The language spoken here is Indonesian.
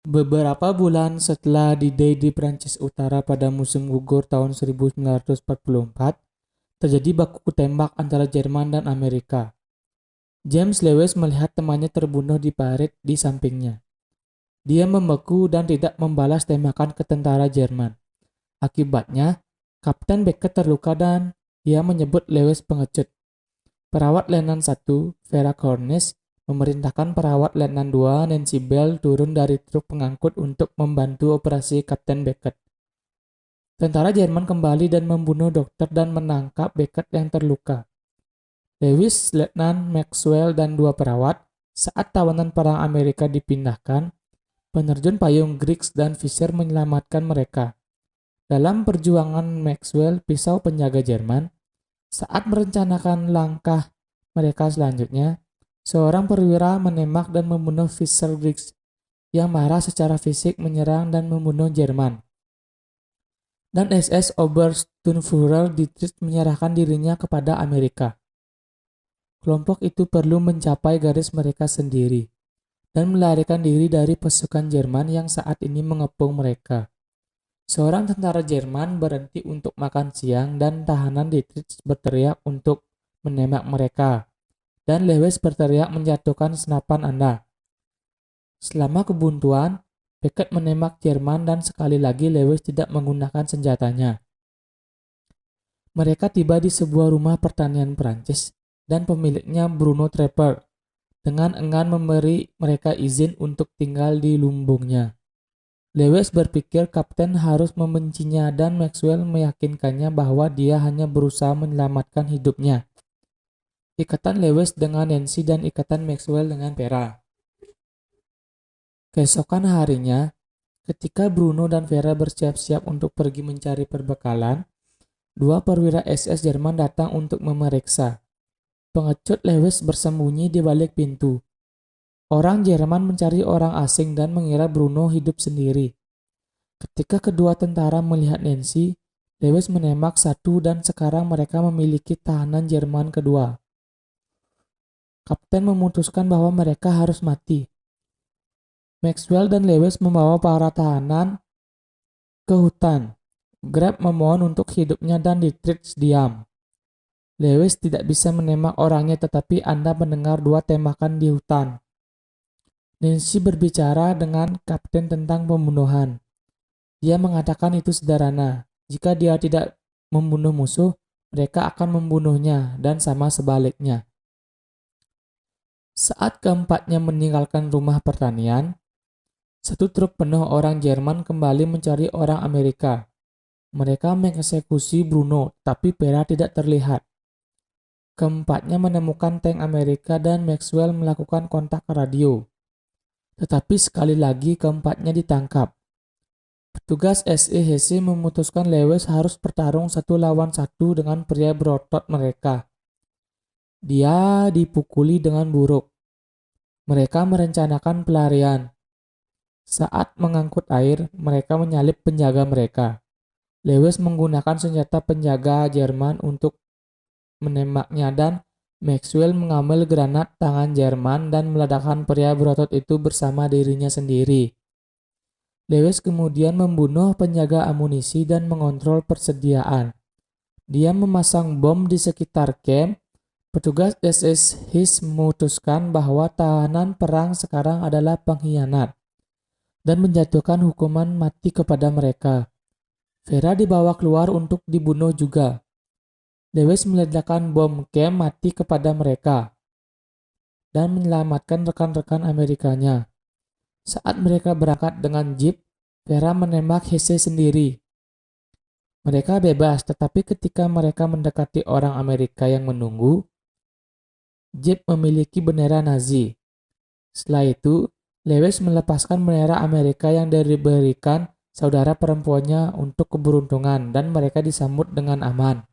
Beberapa bulan setelah D-Day di Prancis Utara pada musim gugur tahun 1944, terjadi baku tembak antara Jerman dan Amerika. James Lewis melihat temannya terbunuh di parit di sampingnya. Dia membeku dan tidak membalas tembakan ke tentara Jerman. Akibatnya, Kapten Beckett terluka dan dia menyebut Lewis pengecut. Perawat Letnan 1, Vera Cornish, memerintahkan perawat Letnan 2, Nancy Bell, turun dari truk pengangkut untuk membantu operasi Kapten Beckett. Tentara Jerman kembali dan membunuh dokter dan menangkap Beckett yang terluka. Lewis, Letnan Maxwell, dan dua perawat, saat tawanan perang Amerika dipindahkan, penerjun payung Griggs dan Fisher menyelamatkan mereka. Dalam perjuangan Maxwell, pisau penjaga Jerman, saat merencanakan langkah mereka selanjutnya, seorang perwira menembak dan membunuh Fisher Griggs yang marah secara fisik menyerang dan membunuh Jerman. Dan SS Obersturmführer Dietrich menyerahkan dirinya kepada Amerika. Kelompok itu perlu mencapai garis mereka sendiri dan melarikan diri dari pasukan Jerman yang saat ini mengepung mereka. Seorang tentara Jerman berhenti untuk makan siang dan tahanan Dietrich berteriak untuk menembak mereka. Dan Lewis berteriak menjatuhkan senapan Anda. Selama kebuntuan, Beckett menembak Jerman dan sekali lagi Lewis tidak menggunakan senjatanya. Mereka tiba di sebuah rumah pertanian Prancis dan pemiliknya Bruno Trepper dengan enggan memberi mereka izin untuk tinggal di lumbungnya. Lewis berpikir kapten harus membencinya dan Maxwell meyakinkannya bahwa dia hanya berusaha menyelamatkan hidupnya. Ikatan Lewis dengan Nancy dan ikatan Maxwell dengan Vera. Keesokan harinya, ketika Bruno dan Vera bersiap-siap untuk pergi mencari perbekalan, dua perwira SS Jerman datang untuk memeriksa. Pengecut Lewis bersembunyi di balik pintu. Orang Jerman mencari orang asing dan mengira Bruno hidup sendiri. Ketika kedua tentara melihat Nancy, Lewis menembak satu dan sekarang mereka memiliki tahanan Jerman kedua. Kapten memutuskan bahwa mereka harus mati. Maxwell dan Lewis membawa para tahanan ke hutan. Grab memohon untuk hidupnya dan Dietrich diam. Lewis tidak bisa menembak orangnya tetapi Anda mendengar dua tembakan di hutan. Nancy berbicara dengan kapten tentang pembunuhan. Dia mengatakan itu sederhana. Jika dia tidak membunuh musuh, mereka akan membunuhnya dan sama sebaliknya. Saat keempatnya meninggalkan rumah pertanian, satu truk penuh orang Jerman kembali mencari orang Amerika. Mereka mengeksekusi Bruno, tapi Vera tidak terlihat. Keempatnya menemukan tank Amerika dan Maxwell melakukan kontak radio. Tetapi sekali lagi keempatnya ditangkap. Petugas SEHC memutuskan Lewis harus bertarung 1 lawan 1 dengan pria berotot mereka. Dia dipukuli dengan buruk. Mereka merencanakan pelarian. Saat mengangkut air, mereka menyalip penjaga mereka. Lewis menggunakan senjata penjaga Jerman untuk menembaknya dan Maxwell mengambil granat tangan Jerman dan meledakkan pria berotot itu bersama dirinya sendiri. Lewis kemudian membunuh penjaga amunisi dan mengontrol persediaan. Dia memasang bom di sekitar camp. Petugas SS HIS memutuskan bahwa tahanan perang sekarang adalah pengkhianat dan menjatuhkan hukuman mati kepada mereka. Vera dibawa keluar untuk dibunuh juga. Lewis meledakkan bom camp mati kepada mereka dan menyelamatkan rekan-rekan Amerikanya. Saat mereka berangkat dengan jeep, Vera menembak Hesse sendiri. Mereka bebas, tetapi ketika mereka mendekati orang Amerika yang menunggu, jeep memiliki bendera Nazi. Setelah itu, Lewis melepaskan bendera Amerika yang diberikan saudara perempuannya untuk keberuntungan dan mereka disambut dengan aman.